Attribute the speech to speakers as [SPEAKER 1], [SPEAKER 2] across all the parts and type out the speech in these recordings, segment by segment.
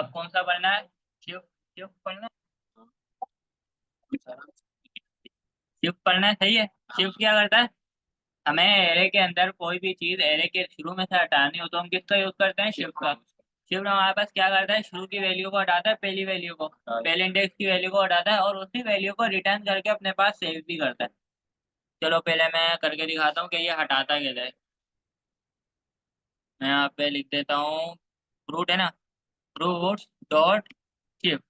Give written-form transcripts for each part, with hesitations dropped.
[SPEAKER 1] अब कौन सा पढ़ना है? शिफ्ट। शिफ्ट पढ़ना है। शिफ्ट पढ़ना है, सही है। शिफ्ट क्या करता है? हमें एरे के अंदर कोई भी चीज एरे के शुरू में से हटानी हो तो हम किसका यूज करते हैं? शिफ्ट का। शिफ्ट हमारे पास क्या करता है? शुरू की वैल्यू को हटाता है, पहली वैल्यू को, पहले इंडेक्स की वैल्यू को हटाता है और उसी वैल्यू को रिटर्न करके अपने पास सेव भी करता है। चलो पहले मैं करके दिखाता हूँ कि ये हटाता कैसे है। मैं यहाँ पे लिख देता हूँ, फ्रूट है ना, फ्रूट डॉट शिफ्ट।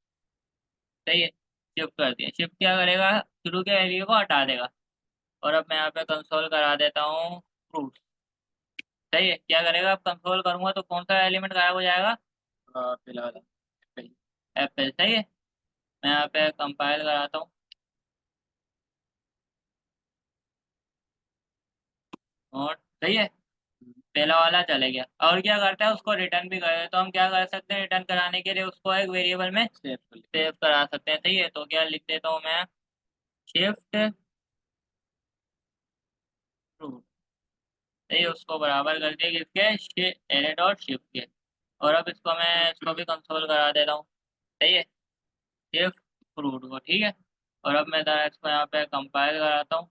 [SPEAKER 1] सही है, शिफ्ट कर दिया। शिफ्ट क्या करेगा? शुरू के वैल्यू को हटा देगा। और अब मैं यहाँ पे कंसोल करा देता हूँ फ्रूट। सही है, क्या करेगा? अब कंसोल करूंगा तो कौन सा एलिमेंट गायब हो जाएगा? पहला वाला, एप्पल। सही है, मैं यहाँ पे कंपाइल कराता हूँ और सही है, पहला वाला चले गया। और क्या करता है? उसको रिटर्न भी कर, तो हम क्या कर सकते हैं? रिटर्न कराने के लिए उसको एक वेरिएबल में सेव करा सकते हैं। सही है, तो क्या लिख देता हूँ मैं? Shift fruit. सही है, उसको बराबर कर दिया किसके? एरे डॉट शिफ्ट के। और अब इसको मैं इसको भी कंसोल करा देता हूँ। सही है, शिफ्ट फ्रूट को। ठीक है, और अब मैं जरा इसको यहाँ पे कंपाइल कराता हूँ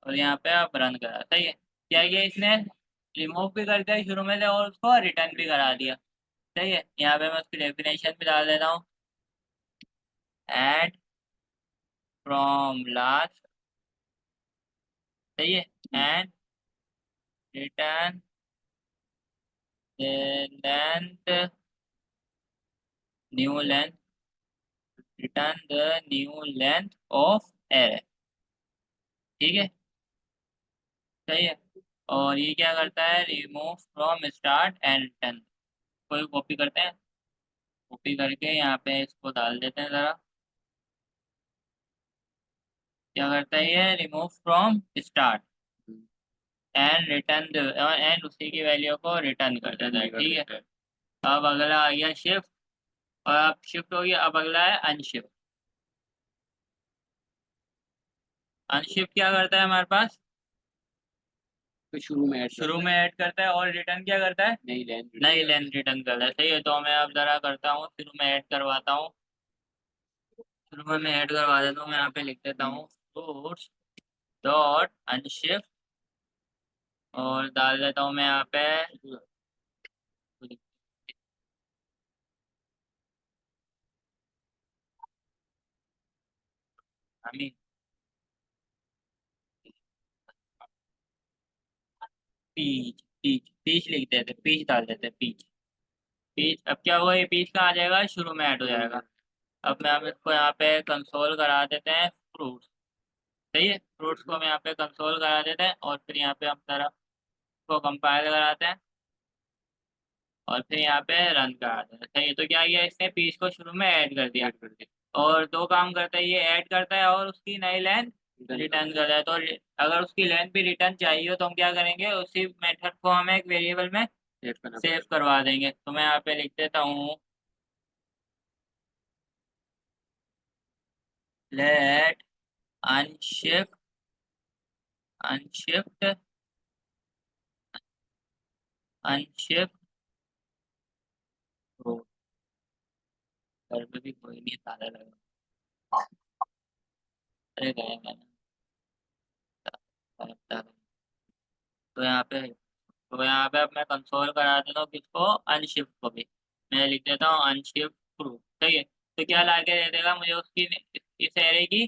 [SPEAKER 1] और यहाँ पे आप रन करा। सही है, क्या ये इसने रिमूव भी कर दिया शुरू में से और उसको रिटर्न भी करा दिया। सही है, यहाँ पे मैं उसकी डेफिनेशन भी डाल देता हूँ, ऐड फ्रॉम लास्ट। सही है, and return length, new length, return the new length of array. ठीक है, सही है। और ये क्या करता है? Remove from start and return. कोई कॉपी करते हैं, कॉपी करके यहाँ पे इसको डाल देते हैं जरा। क्या करता है ये? Remove from start and return, and उसी की वैल्यू को रिटर्न कर देता है। ठीक है, अब अगला आ गया शिफ्ट। और अब शिफ्ट हो गया, अब अगला है अनशिफ्ट। अनशिफ्ट क्या करता है हमारे पास? तो शुरू में ऐड करता है और रिटर्न क्या करता है? नई लेंथ रिटर्न करता है। सही है, तो मैं अब जरा करता हूँ, शुरू में ऐड करवाता हूँ। शुरू में मैं ऐड करवा देता हूँ, मैं यहाँ पे लिख देता हूँ फ्रूट्स डॉट अनशिफ्ट और डाल देता हूँ मैं यहाँ पे हमी पीच। पीच पीच लिख देते, पीच डाल देते, पीच। पीच, अब क्या हुआ? ये पीच कहाँ आ जाएगा? शुरू में ऐड हो जाएगा। अब मैं, हम इसको यहाँ पे कंसोल करा देते हैं फ्रूट्स। सही है, फ्रूट्स को हम यहाँ पे कंसोल करा देते हैं और फिर यहाँ पे हम जरा को कंपाइल कराते हैं और फिर यहाँ पे रन करा देते हैं। सही है, तो क्या किया इसने? पीच को शुरू में ऐड कर दिया। और दो काम करता है ये, ऐड करता है और उसकी नई लेंथ रिटर्न करता है। तो अगर उसकी लेंथ भी रिटर्न चाहिए हो तो हम क्या करेंगे? उसी मेथड को हम एक वेरिएबल में सेव करवा देंगे। तो मैं यहाँ पे लिख देता हूँ, लेट अनशिफ्ट, अनशिफ्ट, अनशिफ्ट रो। घर पे भी कोई नहीं, ताला लगा। अरे गया मैंने, ताला। तो यहाँ पे अब मैं कंसोल करा देता हूँ किसको? अनशिफ्ट को भी। मैं लिख देता हूँ अनशिफ्ट प्रूफ। सही है, तो क्या ला के दे देगा मुझे उसकी, इस एरे की,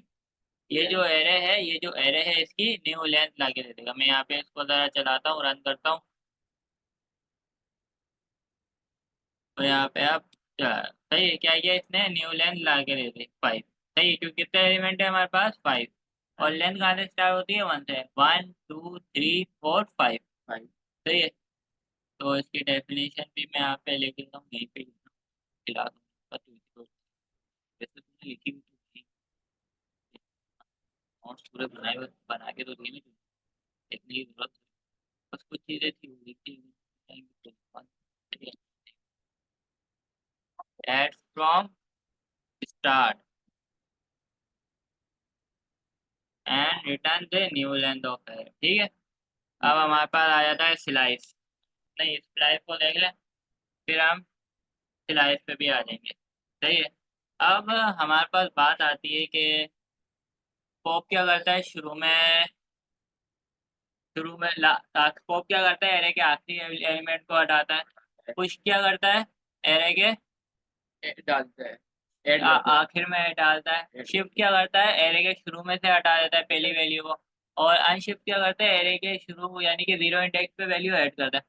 [SPEAKER 1] ये जो एरे है, ये जो एरे है इसकी न्यू लेंथ ला के दे देगा। मैं यहाँ पे इसको जरा चलाता हूँ, रन करता हूँ। तो यहाँ पे आप सही है, क्या किया इसने? न्यू लेंथ ला के दे दी 5। सही है, क्योंकि कितने एलिमेंट है हमारे पास? 5। और लेंथ कहाँ से स्टार्ट होती है? 1 से। 1 2 3 4 5। सही है, तो इसकी डेफिनेशन भी मैं यहाँ पे लिख देता हूँ, यहीं पे खिला दूंगा तो। वैसे तुमने लिखी भी तो थी, नोट्स पूरे बनाए हुए बना के तो दिए नहीं, लिखने की जरूरत थी। बस कुछ चीजें थी वो लिखी हुई। Add from start and return the new length of है। ठीक है, अब हमारे पास आ जाता है स्लाइस। नहीं, स्लाइस को देख ले। फिर हम स्लाइस पे भी आ जाएंगे। सही है। अब हमारे पास बात आती है कि पॉप क्या करता है शुरू में पॉप क्या करता है, एरे के आखिरी एलिमेंट को हटाता है। पुश क्या करता है, एरे के
[SPEAKER 2] डालता है, ऐड करता है।
[SPEAKER 1] आखिर में डालता है। शिफ्ट क्या करता है, एरे के शुरू में से हटा देता है पहली वैल्यू को। और अनशिफ्ट क्या करता है, एरे के शुरू यानी कि जीरो इंडेक्स पे वैल्यू ऐड करता है।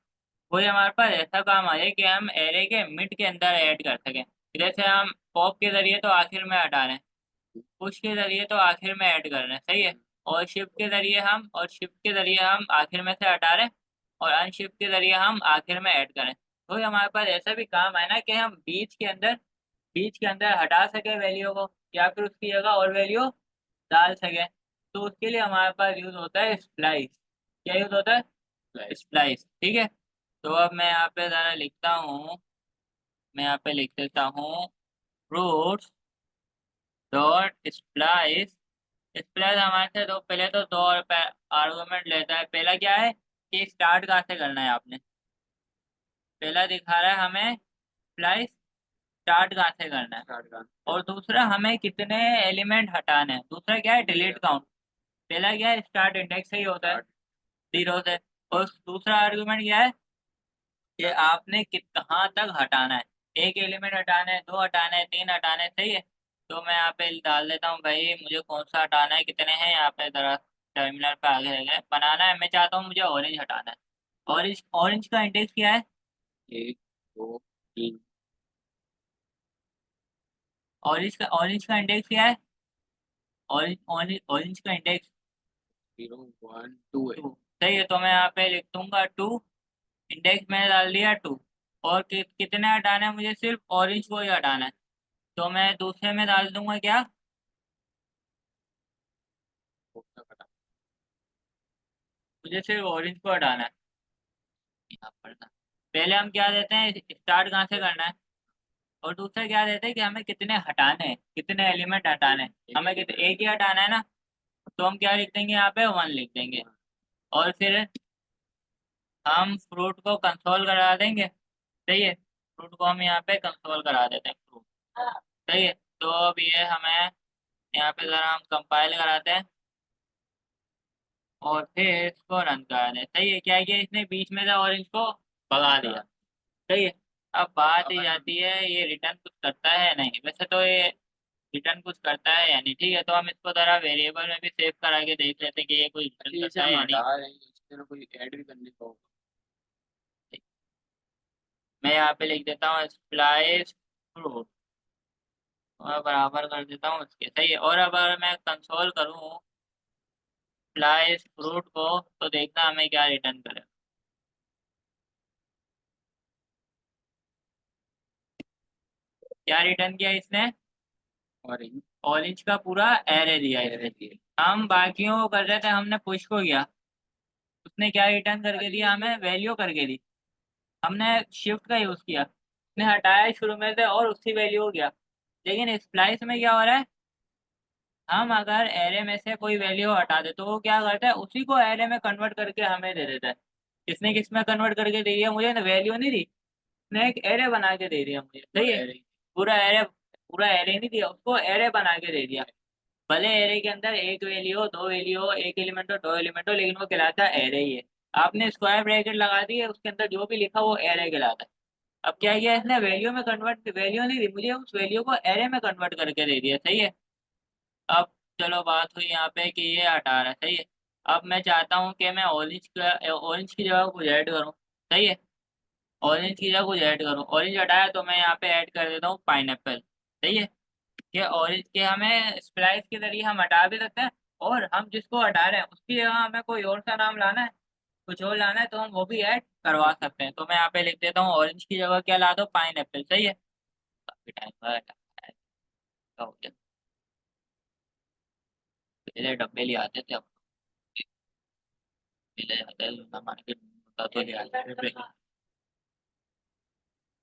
[SPEAKER 1] कोई हमारे पास ऐसा काम आ जाए कि हम एरे के मिड के अंदर ऐड कर सकें। जैसे हम पॉप के जरिए तो आखिर में हटा रहे हैं, पुश के जरिए तो आखिर में ऐड कर रहे हैं। सही है। और शिफ्ट के जरिए हम आखिर में से हटा रहे हैं, और अनशिफ्ट के जरिए हम आखिर में ऐड करें। तो हमारे पास ऐसा भी काम है ना कि हम बीच के अंदर हटा सके वैल्यू को, या फिर उसकी जगह और वैल्यू डाल सके। तो उसके लिए हमारे पास यूज होता है स्प्लाइस। क्या यूज होता है, स्प्लाइस। ठीक है। तो अब मैं यहाँ पे जरा लिखता हूँ, मैं यहाँ पे लिख देता हूँ रूट्स डॉट स्प्लाइस। स्प्लाइस हमारे से तो पहले तो दो और आर्गुमेंट लेता है। पहला क्या है कि स्टार्ट कहाँ से करना है आपने, पहला दिखा रहा है हमें स्प्लाइस स्टार्ट कहाँ से करना है।
[SPEAKER 2] स्टार्ट का
[SPEAKER 1] और दूसरा हमें कितने एलिमेंट हटाने हैं, दूसरा क्या है डिलीट काउंट। पहला क्या है स्टार्ट इंडेक्स से ही होता है, जीरो से। और दूसरा आर्गुमेंट क्या है कि आपने कहाँ तक हटाना है, एक एलिमेंट हटाना है, दो हटाना है, तीन हटाना है। सही है। तो मैं यहाँ पे डाल देता हूँ भाई मुझे कौन सा हटाना है, कितने हैं यहाँ पे जरा टर्मिनल पे आगे रह गए। बनाना है, मैं चाहता हूँ मुझे ऑरेंज हटाना है। ऑरेंज ऑरेंज का इंडेक्स क्या है,
[SPEAKER 2] एक, दो, तीन,
[SPEAKER 1] ऑरेंज का इंडेक्स क्या है, ऑरेंज ऑरेंज ऑरेंज का इंडेक्स
[SPEAKER 2] जीरो, वन, टू है।
[SPEAKER 1] 2। सही है। तो मैं यहाँ पे लिख दूंगा 2, इंडेक्स मैंने डाल दिया 2। और कितने हटाना है, मुझे सिर्फ ऑरेंज को ही हटाना है। तो मैं दूसरे में डाल दूंगा क्या,
[SPEAKER 2] उसका पता।
[SPEAKER 1] मुझे सिर्फ ऑरेंज को हटाना है। यहाँ पर ना, पहले हम क्या देते हैं स्टार्ट कहाँ से करना है, और दूसरा क्या देते हैं कि हमें कितने हटाने हैं, कितने एलिमेंट हटाने हैं। हमें एक ही हटाना है ना, तो हम क्या लिख देंगे यहाँ पे 1 लिख देंगे। और फिर हम फ्रूट को कंसोल करा देंगे। सही है। फ्रूट को हम यहाँ पे कंसोल करा देते हैं फ्रूट। सही है। तो अब ये हमें यहाँ पे जरा हम कंपाइल कराते हैं और फिर इसको रन करा दें। सही है। क्या किया इसने, बीच में से ऑरेंज को भगा दिया। सही है। अब बात ही जाती है ये रिटर्न कुछ करता है या नहीं। वैसे तो ये रिटर्न कुछ करता है या नहीं। ठीक है। तो हम इसको जरा वेरिएबल में भी सेव करा के देख लेते हैं कि ये कोई रिटर्न
[SPEAKER 2] जैसे
[SPEAKER 1] करता है
[SPEAKER 2] हम
[SPEAKER 1] या नहीं।
[SPEAKER 2] हटा रहे हैं इसके ना कोई ऐड भी करने को।
[SPEAKER 1] मैं यहाँ पे लिख देता हूँ स्प्लाइस फ्रूट और बराबर कर देता हूँ उसके। सही है। और अब अगर मैं कंसोल करूँ स्प्लाइस फ्रूट को, तो देखना हमें क्या रिटर्न करे। क्या रिटर्न किया इसने,
[SPEAKER 2] ऑरेंज
[SPEAKER 1] ऑरेंज का पूरा एरे दिया
[SPEAKER 2] कह
[SPEAKER 1] इसने।
[SPEAKER 2] रहे थे।
[SPEAKER 1] हम बाकियों को कर रहे थे, हमने पुश को किया, उसने क्या रिटर्न करके दिया, हमें वैल्यू करके दी। हमने शिफ्ट का यूज किया, उसने हटाया शुरू में से और उसी वैल्यू को किया। लेकिन स्प्लाइस में क्या हो रहा है, हम अगर एरे में से कोई वैल्यू हटा दे तो वो क्या करता है उसी को एरे में कन्वर्ट करके हमें दे देता है। किसने किस में कन्वर्ट करके दे दिया, मुझे वैल्यू नहीं दी, उसने एक एरे बना के दे दिया मुझे। सही है। पूरा एरे नहीं दिया, उसको एरे बना के दे दिया। भले एरे के अंदर एक वैल्यू हो, दो वैल्यू हो, एक एलिमेंट हो, दो एलिमेंट हो, लेकिन वो कहलाता है एरे ही है। आपने स्क्वायर ब्रैकेट लगा दी है, उसके अंदर जो भी लिखा वो एरे कहलाता है। अब क्या किया इसने, वैल्यू नहीं दी मुझे, उस वैल्यू को एरे में कन्वर्ट करके दे दिया। सही है। अब चलो बात हुई यहाँ पे कि ये हटा रहा है। सही है। अब मैं चाहता हूँ कि मैं ऑरेंज की जगह कुछ ऐड करूँ। सही है। ऑरेंज की जगह कुछ ऐड करूँ, ऑरेंज हटाया तो मैं यहाँ पे ऐड कर देता हूँ पाइनएप्पल। सही है। कि ऑरेंज के हमें स्प्लाइस के जरिए हम हटा भी सकते हैं, और हम जिसको हटा रहे हैं उसकी जगह हमें कोई और सा नाम लाना है, कुछ और लाना है, तो हम वो भी ऐड करवा सकते हैं। तो मैं यहाँ पे लिख देता हूँ ऑरेंज की जगह क्या ला दो, पाइनएप्पल। सही है। काफी टाइम बाद हो गया, पहले डब्बे ले आते थे, अब पहले जाते हैं ना मार्केट होता तो ले आते थे।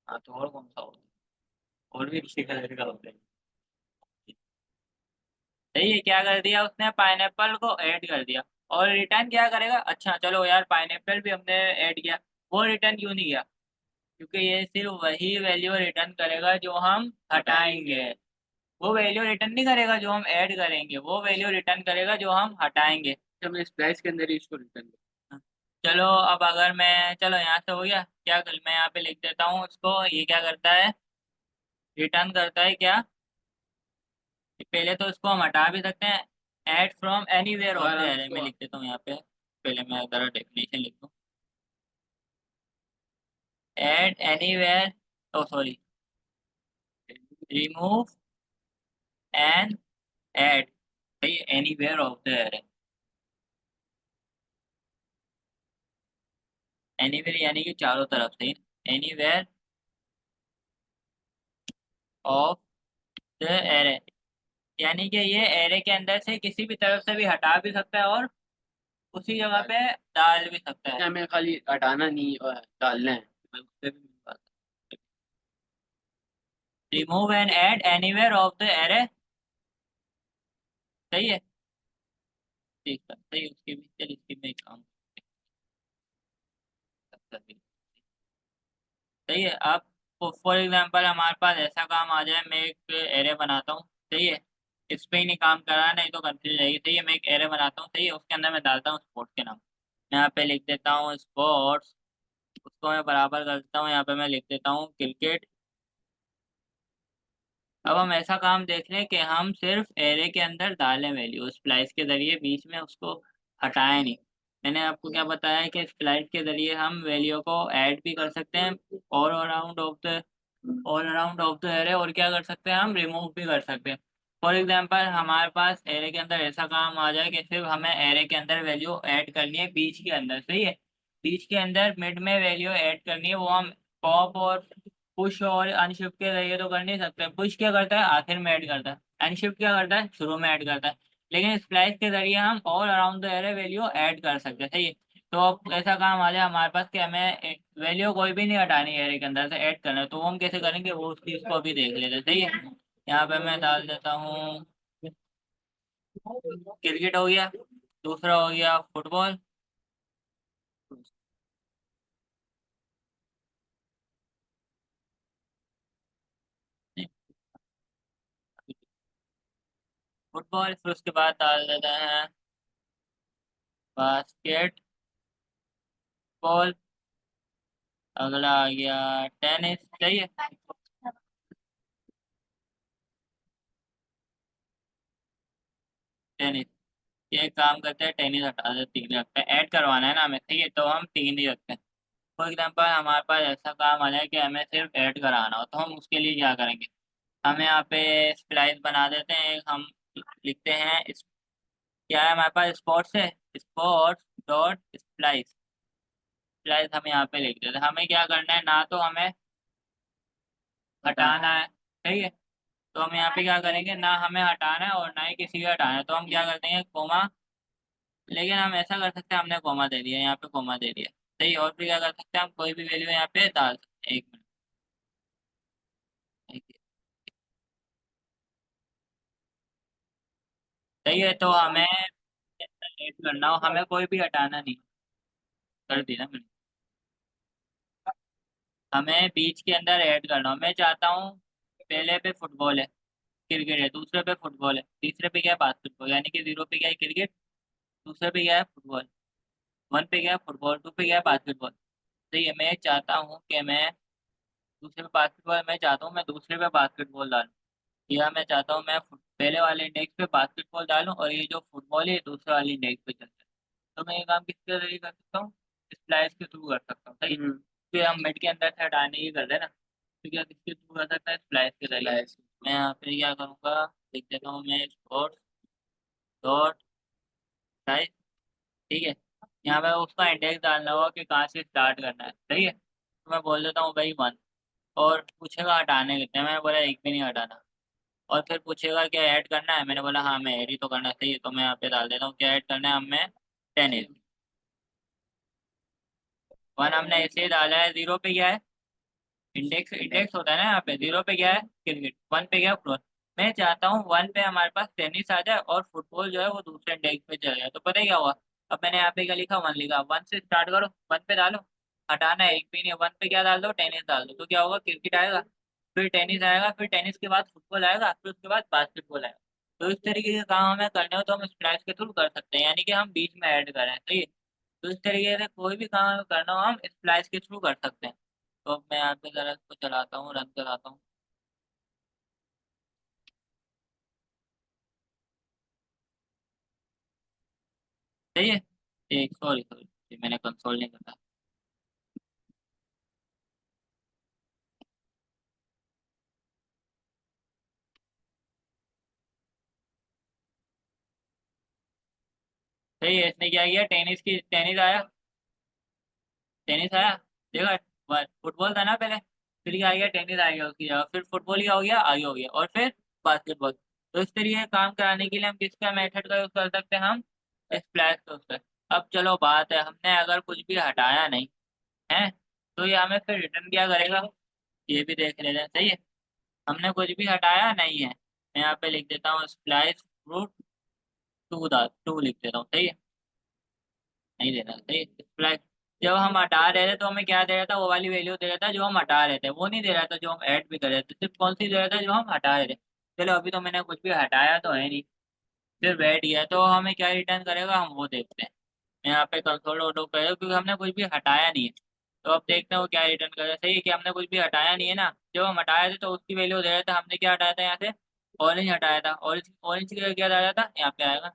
[SPEAKER 1] हाँ तो और कौन सा होता है? और भी किसी कलर का होता है। सही है। क्या कर दिया उसने, पाइनएप्पल को ऐड कर दिया। और रिटर्न क्या करेगा, अच्छा चलो यार पाइनएप्पल भी हमने ऐड किया, वो रिटर्न क्यों नहीं किया, क्योंकि ये सिर्फ वही वैल्यू रिटर्न करेगा जो हम हटाएंगे। वो वैल्यू रिटर्न नहीं करेगा जो हम ऐड करेंगे, वो वैल्यू रिटर्न करेगा जो हम हटाएंगे।
[SPEAKER 2] हमने स्प्लाइस के अंदर ही इसको रिटर्न
[SPEAKER 1] चलो अब अगर मैं, चलो यहाँ से हो गया, क्या कर मैं यहाँ पे लिख देता हूँ उसको, ये क्या करता है, रिटर्न करता है क्या, कि पहले तो इसको हम हटा भी सकते हैं, add from anywhere of the array में लिख देता हूँ यहाँ पे, पहले मैं जरा डेफिनेशन लिख दूँ, add anywhere, oh sorry, remove and add, सही है, anywhere of the array, anywhere यानी कि चारों तरफ से, एनीवेयर ऑफ द एरे, यानी कि ये एरे के अंदर से किसी भी तरफ से भी हटा भी सकता है और उसी जगह पे डाल भी सकता है।
[SPEAKER 2] हमें खाली हटाना नहीं और डालना है।
[SPEAKER 1] Remove and add anywhere of the array, सही है, ठीक है, सही है, उसकी भी चल, इसकी भी काम सही है। अब फॉर एग्जांपल हमारे पास ऐसा काम आ जाए, मैं एक एरे बनाता हूँ, सही है, इस पे ही नहीं काम करा, नहीं तो कंफ्यूज रहेगी, सही है, मैं एक एरे बनाता हूँ, सही है, उसके अंदर मैं डालता हूँ स्पोर्ट्स के नाम, मैं यहाँ पे लिख देता हूँ स्पोर्ट्स, उसको मैं बराबर कर देता हूँ, यहाँ पे मैं लिख देता हूँ क्रिकेट। अब हम ऐसा काम देख लें कि हम सिर्फ एरे के अंदर डालें वैल्यू, स्प्लाइस के जरिए बीच में उसको हटाएं नहीं। मैंने आपको क्या बताया है कि स्प्लाइस के जरिए हम वैल्यू को ऐड भी कर सकते हैं all around of the array, और क्या कर सकते हैं, हम रिमूव भी कर सकते हैं। फॉर एग्जांपल हमारे पास एरे के अंदर ऐसा काम आ जाए कि सिर्फ हमें एरे के अंदर वैल्यू ऐड करनी है बीच के अंदर, सही है, बीच के अंदर मिड में वैल्यू ऐड करनी है, वो हम पॉप और पुश और अनशिफ्ट के जरिए तो कर नहीं सकते। पुश क्या करता है, आखिर में ऐड करता है, अनशिफ्ट क्या करता है, शुरू में ऐड करता है, लेकिन स्प्लाइस के जरिए हम all around the array value add कर सकते हैं, सही है। तो अब ऐसा काम आ जाए हमारे पास कि हमें वैल्यू कोई भी नहीं हटानी है एरे के अंदर से, ऐड करना है, तो वो हम कैसे करेंगे, वो उस चीज को भी देख लेते हैं, सही है। यहाँ पे मैं डाल देता हूँ क्रिकेट हो गया, दूसरा हो गया फुटबॉल, फुटबॉल, फिर उसके बाद डाल देते हैं बास्केटबॉल, अगला आ गया टेनिस, सही है, टेनिस, ये काम करते हैं, टेनिस हटा देते, तीन ही रखते हैं, ऐड करवाना है ना हमें, ठीक है, तो हम तीन ही रखते हैं। फॉर एग्जाम्पल हमारे पास ऐसा काम आ जाए कि हमें सिर्फ ऐड कराना हो, तो हम उसके लिए क्या करेंगे, हम यहाँ पे स्प्लाइस बना देते हैं, हम लिखते हैं क्या है हमारे पास, स्पोर्ट्स है, स्पोर्ट्स डॉट स्प्लाइस, स्प्लाइस हम यहाँ पे लिख देते हैं। हमें क्या करना है, ना तो हमें हटाना है, ठीक है, तो हम यहाँ पे क्या करेंगे, ना हमें हटाना है और ना ही किसी का हटाना है, तो हम क्या करते हैं कोमा, लेकिन हम ऐसा कर सकते हैं, हमने कोमा दे दिया, यहाँ पे कोमा दे दिया, सही है, और फिर क्या कर सकते हैं, हम कोई भी वैल्यू यहाँ पे डाल सकते हैं, एक मिनट, ठीक है, सही है, तो हमें ऐड करना हो, हमें कोई भी हटाना नहीं, कर दिया ना मैंने, हमें बीच के अंदर ऐड करना हो, मैं चाहता हूँ पहले पे फुटबॉल है, क्रिकेट है, दूसरे पे फुटबॉल है, तीसरे पे क्या है बास्केटबॉल, यानी कि जीरो पे क्या है क्रिकेट, दूसरे पे क्या है फुटबॉल, वन पे क्या है फुटबॉल, टू पे क्या है बास्केटबॉल, सही है, मैं चाहता हूँ कि मैं दूसरे पे बास्केटबॉल, मैं चाहता हूँ मैं दूसरे पे बास्केटबॉल डालूँ, या मैं चाहता हूँ मैं पहले वाले इंडेक्स पे बास्केटबॉल डालूँ और ये जो फुटबॉल है ये दूसरे वाले इंडेक्स पे चलता है, तो मैं ये काम किसके जरिए कर सकता हूँ, स्प्लाइस के थ्रू कर सकता हूँ, सही है। फिर हम मिड के अंदर से हटाने की कर देना, तो क्या किसके थ्रू कर सकता है, स्प्लाइस के जरिए। मैं यहाँ पे क्या करूँगा, लिख देता हूँ मैं स्पोर्ट्स डॉट स्प्लाइस, ठीक है, यहाँ पे उसका इंडेक्स डालना होगा कि कहाँ से स्टार्ट करना है, सही है, तो मैं बोल देता हूँ भाई वन, और पूछेगा हटाने कितने, मैंने बोला एक भी नहीं हटाना, और फिर पूछेगा क्या ऐड करना है, मैंने बोला हाँ मैं ऐड ही तो करना चाहिए, तो मैं यहाँ पे डाल देता हूँ क्या ऐड करना है हमें, टेनिस, वन हमने ऐसे ही डाला है, जीरो पे क्या है, इंडेक्स इंडेक्स होता है ना, यहाँ पे जीरो पे क्या है क्रिकेट, वन पे क्या है फुटबॉल, मैं चाहता हूँ वन पे हमारे पास टेनिस आ जाए और फुटबॉल जो है वो दूसरे इंडेक्स पे चला जाए, तो पता है क्या हुआ, अब मैंने यहाँ पे क्या लिखा, वन लिखा, वन से स्टार्ट करो, वन पे डालो, हटाना है एक भी नहीं, वन पे क्या डाल दो, टेनिस डाल दो, तो क्या होगा, क्रिकेट आएगा, फिर टेनिस आएगा, फिर टेनिस के बाद फुटबॉल आएगा, फिर उसके बाद बास्केटबॉल आएगा। तो इस तरीके के काम हमें करने हो तो हम स्प्लैश के थ्रू कर सकते हैं, यानी कि हम बीच में ऐड करें, सही है। तो इस तरीके से कोई भी काम हमें करना हो हम स्प्लैश के थ्रू कर सकते हैं। तो अब मैं यहाँ पे जरा इसको चलाता हूँ, रन कराता हूँ। सही है। एक सॉरी सॉरी, मैंने कंसोल नहीं करा। सही है, इसने क्या किया, टेनिस की, टेनिस आया, टेनिस आया, देखा, फुटबॉल था ना पहले, फिर क्या आ गया, टेनिस आ गया उसकी जगह, फिर फुटबॉल क्या हो गया, आगे हो गया, और फिर बास्केटबॉल। तो इस तरीके का काम कराने के लिए हम किसका मेथड का यूज कर सकते हैं, हम स्प्लैश का use कर। अब चलो बात है, हमने अगर कुछ भी हटाया नहीं है, तो ये हमें फिर रिटर्न क्या करेगा, ये भी देख लेते हैं, सही है। हमने कुछ भी हटाया नहीं है, मैं यहाँ पे लिख देता हूँ स्प्लाइस रूट टू लिख देता हूँ, सही है। नहीं देना, सही है। स्प्लाइस, जब हम हटा रहे थे तो हमें क्या दे रहा था, वो वाली वैल्यू दे रहा था जो हम हटा रहे थे, वो नहीं दे रहा था जो हम ऐड भी कर रहे थे, सिर्फ कौन सी दे रहा था, जो हम हटा रहे थे। चलो अभी तो मैंने कुछ भी हटाया तो है नहीं, फिर बैठ गया, तो हमें क्या रिटर्न करेगा, हम वो देखते हैं। मैं यहाँ पे कंसोल ऑटो करेगा क्योंकि हमने कुछ भी हटाया नहीं है। तो अब देखते हैं वो क्या रिटर्न करेगा, सही है कि हमने कुछ भी हटाया नहीं है ना, जब हम हटाए थे तो उसकी वैल्यू दे रहा था, हमने क्या हटाया था यहाँ से, ऑरेंज हटाया था, ऑरेंज, ऑरेंज की जगह क्या डाला था, यहाँ पे आएगा,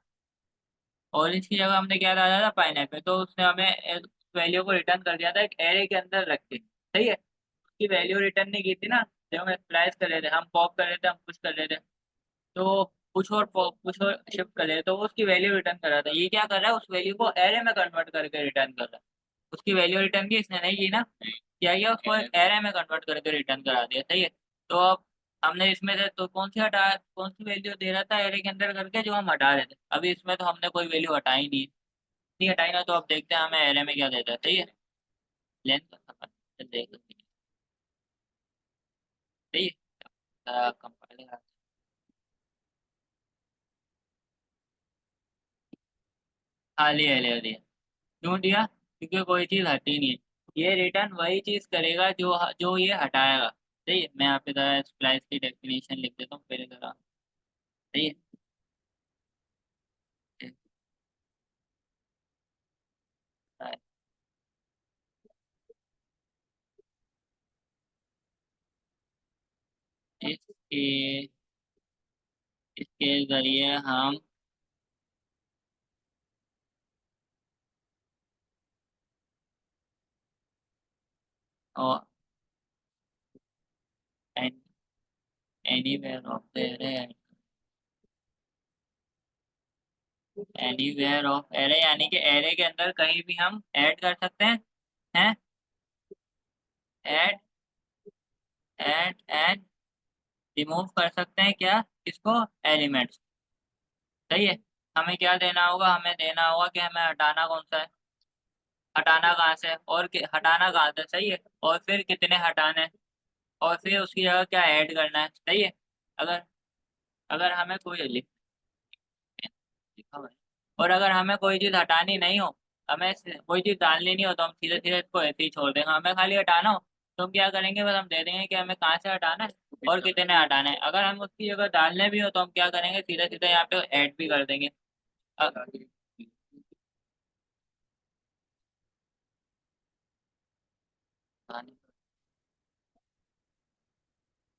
[SPEAKER 1] ऑरेंज की जगह हमने क्या डाला था, पाइनएप्पल, तो उसने हमें वैल्यू को रिटर्न कर दिया था एक एरे के अंदर रख के, सही है। उसकी वैल्यू रिटर्न नहीं की थी ना, जब हम स्प्लाइस कर रहे थे, हम पॉप कर रहे थे, हम कुछ कर रहे थे, तो कुछ और कुछ और शिफ्ट कर रहे थे, तो वो उसकी वैल्यू रिटर्न कर रहा था, ये क्या कर रहा है, उस वैल्यू को एरे में कन्वर्ट करके रिटर्न कर रहा है। उसकी वैल्यू रिटर्न की इसने नहीं की ना, क्या किया, उसको एरे में कन्वर्ट करके रिटर्न करा दिया, सही है। तो अब हमने इसमें से तो कौन सी हटा, कौन सी वैल्यू दे रहा था एरे के अंदर करके, जो हम हटा रहे थे, अभी इसमें तो हमने कोई वैल्यू हटाई नहीं, नहीं हटाई ना, तो अब देखते हैं हमें एरे में क्या देता है, सही है। लेंथ देख सकते हैं, सही है। कंपाइल, हाँ ले लिया। क्यों दिया, क्योंकि कोई चीज हटी नहीं है, ये रिटर्न वही चीज करेगा जो जो ये हटाएगा, सही है। मैं यहाँ पे जरा स्प्लाइस की डेफिनेशन लिख देता हूँ पहले जरा, सही है। इसके इसके जरिए हम, और anywhere of the array, anywhere of array यानी कि एरे के अंदर कहीं भी हम ऐड कर सकते हैं ऐड, एंड रिमूव कर सकते हैं क्या, इसको, एलिमेंट्स, सही है। हमें क्या देना होगा, हमें देना होगा कि हमें हटाना कौन सा है, हटाना कहाँ से है, और हटाना कहाँ से, सही है, और फिर कितने हटाने हैं, और फिर उसकी जगह क्या ऐड करना है, सही है। अगर अगर हमें कोई लिखा हुआ है। और अगर हमें कोई चीज हटानी नहीं हो, हमें कोई चीज डालनी नहीं हो, तो हम सीधे सीधे इसको ऐसे ही छोड़ देंगे, हमें खाली हटाना हो तो हम क्या करेंगे, बस हम दे देंगे कि हमें कहाँ से हटाना है और कितने हटाना है। अगर हम उसकी जगह डालने भी हो तो हम क्या करेंगे, सीधे सीधे यहाँ पे ऐड भी कर देंगे।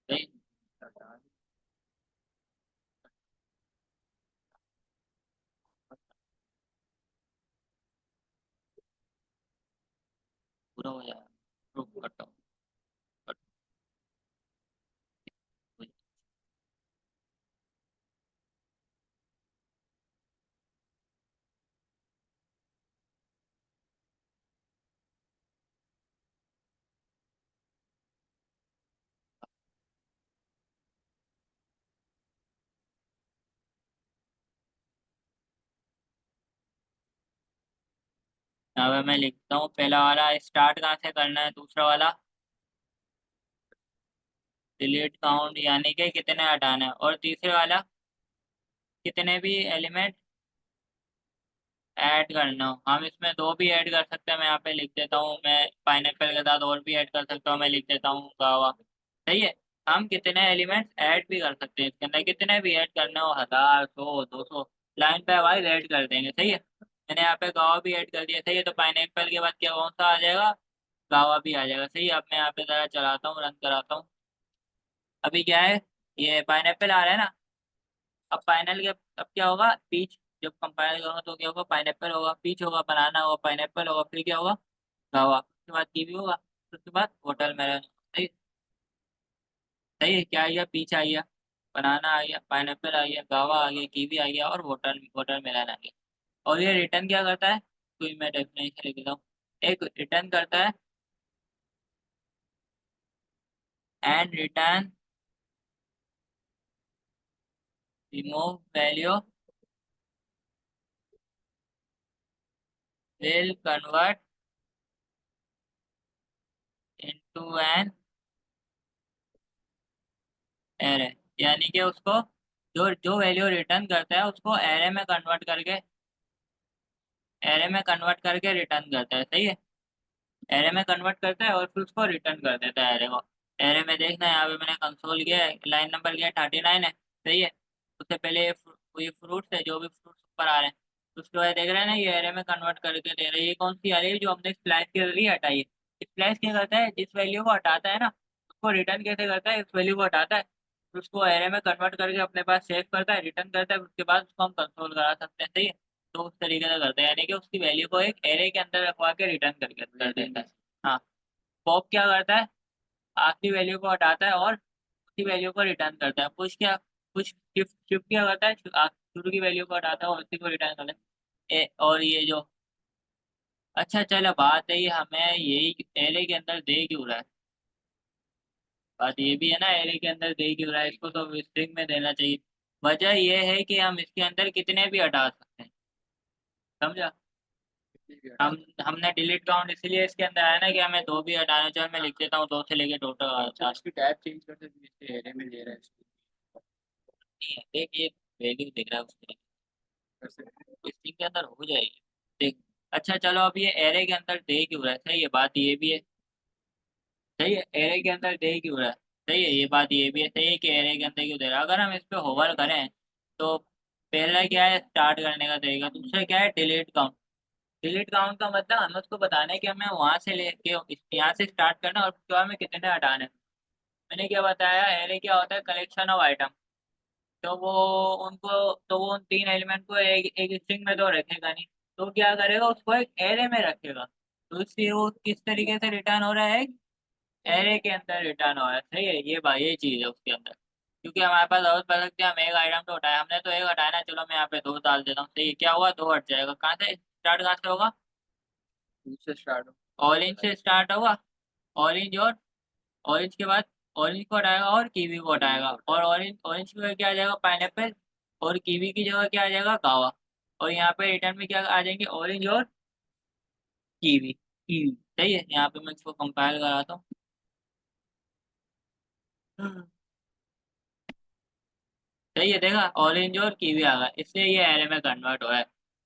[SPEAKER 1] सही, पूरा हो जाएगा, रुक करता हूँ। अब मैं लिखता हूँ, पहला वाला स्टार्ट कहाँ से करना है, दूसरा वाला डिलीट काउंट यानी कि कितने हटाना है, और तीसरे वाला कितने भी एलिमेंट ऐड करना हो, हम इसमें दो भी ऐड कर सकते हैं। मैं यहाँ पे लिख देता हूँ, मैं पाइनएप्पल के साथ और भी ऐड कर सकता हूँ, मैं लिख देता हूँ गावा। सही है। हम कितने एलिमेंट्स ऐड भी कर सकते हैं इसके अंदर, कितने भी ऐड करने हो, 1000, 100, 200, लाइन पे वाइज ऐड कर देंगे। सही है। मैंने यहाँ पे गावा भी ऐड कर दिया। सही है। तो पाइनएप्पल के बाद क्या कौन सा आ जाएगा, गावा भी आ जाएगा। सही है। अब मैं यहाँ पे जरा चलाता हूँ, रन कराता हूँ। अभी क्या है, ये पाइनएप्पल आ रहा है ना। अब फाइनल के अब क्या होगा, पीच। जब कंपाइल करूंगा तो क्या होगा, पाइनएप्पल होगा, पीच होगा, बनाना होगा, पाइनएप्पल होगा, फिर क्या होगा, गावा, उसके बाद कीवी होगा, फिर उसके बाद वाटरमेलन। सही। सही है। क्या आ गया, पीच आ गया, बनाना आ गया, पाइनएप्पल आ गया, गावा आ गया, कीवी आ गया, और वाटरमेलन आ गया। और ये रिटर्न क्या करता है, तो मैं डेफिनेशन लिख देता हूँ। एक रिटर्न करता है, and return remove value will convert into an array. यानी कि उसको जो जो वैल्यू रिटर्न करता है उसको एरे में कन्वर्ट करके रिटर्न करता है। सही है। एरे में कन्वर्ट करता है और फिर उसको रिटर्न कर देता है एरे को। एरे में देखना है, यहाँ पे मैंने कंसोल किया है, लाइन नंबर किया 39 है। सही है। उससे पहले ये फ्रूट्स है, जो भी फ्रूट्स ऊपर आ रहे हैं, तो उसके बाद देख रहे हैं ना, ये एरे में कन्वर्ट करके दे रही है। ये कौन सी आ रही है, जो हमने स्प्लैश के जरिए हटाई है। स्प्लैश क्या करता है, जिस वैल्यू को हटाता है ना, उसको रिटर्न कैसे करता है, इस वैल्यू को हटाता है, फिर उसको एरे में कन्वर्ट करके अपने पास सेव करता है, रिटर्न करता है, फिर उसके बाद उसको हम कंसोल करा सकते हैं। सही है। तो उस तरीके से करते हैं, यानी कि उसकी वैल्यू को एक एरे के अंदर रखवा के रिटर्न करके कर देता है। हाँ। पॉप क्या करता है, आखिरी वैल्यू को हटाता है और उसी वैल्यू को रिटर्न करता है। पुश क्या, पुश शिफ्ट शिफ्ट क्या करता है, शुरू की वैल्यू को हटाता है और उसी को रिटर्न करता है। और ये जो, अच्छा चलो बात है, ये हमें यही एरे के अंदर दे क्यों रहा है, बात ये भी है ना, एरे के अंदर दे क्यों रहा है, इसको तो स्ट्रिंग में देना चाहिए। वजह ये है कि हम इसके अंदर कितने भी हटा सकते हैं। समझा।
[SPEAKER 2] कितनी भी हटा
[SPEAKER 1] हम
[SPEAKER 2] सकते
[SPEAKER 1] हमने डिलीट काउंट इसलिए इसके अंदर आया ना, कि हमें दो भी हटाना चाहिए। मैं लिख देता हूँ, दो से लेके
[SPEAKER 2] हैं। अच्छा,
[SPEAKER 1] टोटल।
[SPEAKER 2] इसकी टैब चेंज कर सकते हैं, इसके एरे में ले रहा है इसको
[SPEAKER 1] नहीं है, देख ये वैल्यू दिख रहा है उसके,
[SPEAKER 2] कर सकते हैं।
[SPEAKER 1] इसी के अंदर हो जाएगी। देख। अच्छा चलो, अब ये एरे के अंदर दे क्यों रहा है, सही है, बात ये भी है। सही है। एरे के अंदर दे क्यों रहा है, सही है, ये बात ये भी है। सही है कि एरे के अंदर क्यों दे रहा है। अगर हम इस पे होवर करें तो पहला क्या है, स्टार्ट करने का तरीका, दूसरा क्या है, डिलीट काउंट। डिलीट काउंट का मतलब हमें उसको बताना है कि हमें वहां से लेके यहाँ से स्टार्ट करना है और उसके बाद में कितने हटाने हैं। मैंने क्या बताया, एरे क्या होता है, कलेक्शन ऑफ आइटम। तो वो तो वो उन तीन एलिमेंट को एक स्ट्रिंग में तो रखेगा नहीं, तो क्या करेगा, उसको एक एरे में रखेगा। तो इसलिए वो किस तरीके से रिटर्न हो रहा है, एरे के अंदर रिटर्न हो रहा है। सही है। ये भाई ये चीज है उसके अंदर, क्योंकि हमारे पास और पता सकते हैं, हम एक आइटम तो उठाया, हमने तो एक हटाया ना, चलो मैं यहाँ पे दो डाल देता हूँ। सही है। क्या हुआ, दो हट जाएगा, कहाँ से स्टार्ट, कहाँ से होगा,
[SPEAKER 2] दूसरे स्टार्ट हो।
[SPEAKER 1] ऑरेंज से स्टार्ट होगा। ऑरेंज, और ऑरेंज के बाद ऑरेंज को हटाएगा और कीवी को हटाएगा, और ऑरेंज ऑरेंज की जगह क्या आ जाएगा, पाइनएप्पल, और कीवी की जगह क्या आ जाएगा, गावा। और यहाँ पे रिटर्न में क्या आ जाएंगे, ऑरेंज और कीवी, कीवी। सही है। यहाँ पे मैं इसको कंपाइल कराता हूँ। सही है। देखा, ऑरेंज और कीवी आ गया, इसलिए ये एरे में कन्वर्ट हो रहा है,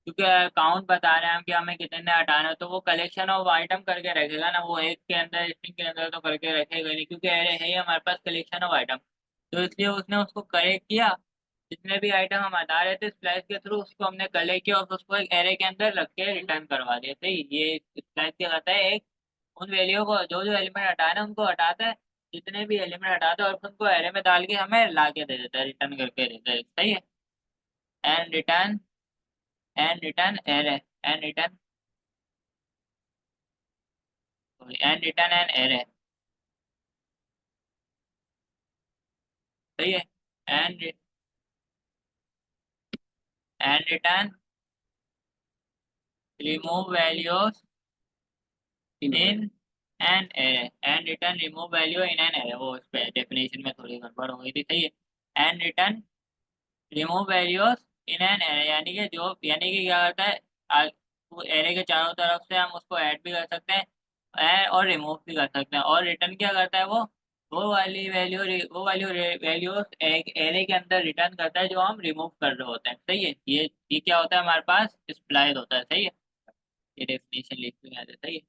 [SPEAKER 1] क्योंकि काउंट बता रहे हैं हम कि हमें कितने हटाने हैं, तो वो कलेक्शन ऑफ आइटम करके रखेगा ना, वो एक के अंदर स्ट्रिंग के अंदर तो करके रखेगा नहीं, क्योंकि एरे है ही हमारे पास कलेक्शन ऑफ आइटम। तो इसलिए उसने उसको कलेक्ट किया, जितने भी आइटम हम हटा रहे थे स्प्लैश के थ्रू, उसको हमने कलेक्ट किया और उसको एक एरे के अंदर रख के रिटर्न करवा दिया। सही। ये स्प्लैश क्या करता है, एक उन वैल्यू को, जो जो एलिमेंट हटाना है उनको हटाता है, जितने भी एलिमेंट हटाता है और फिर उनको एरे में डाल के हमें ला के दे देता है, रिटर्न करके देता है। सही है। And return, and return array, and return, and return and array. सही है। And and return remove values
[SPEAKER 2] तीन है।
[SPEAKER 1] In an array, and return remove value in an array. वो उस पे डेफिनेशन में थोड़ी गड़बड़ हो गई थी। सही है। And return remove values in an array, यानी कि जो, यानी कि क्या करता है, एरे के चारों तरफ से हम उसको ऐड भी कर सकते हैं और रिमूव भी कर सकते हैं। और रिटर्न क्या करता है वो, वो वाली वैल्यू एक एरे के अंदर रिटर्न करता है जो हम रिमूव कर रहे होते हैं, सही है। ये क्या होता है हमारे पास, स्प्लाइस होता है, सही है। ये डेफिनेशन लिख दूं यहाँ से, सही है।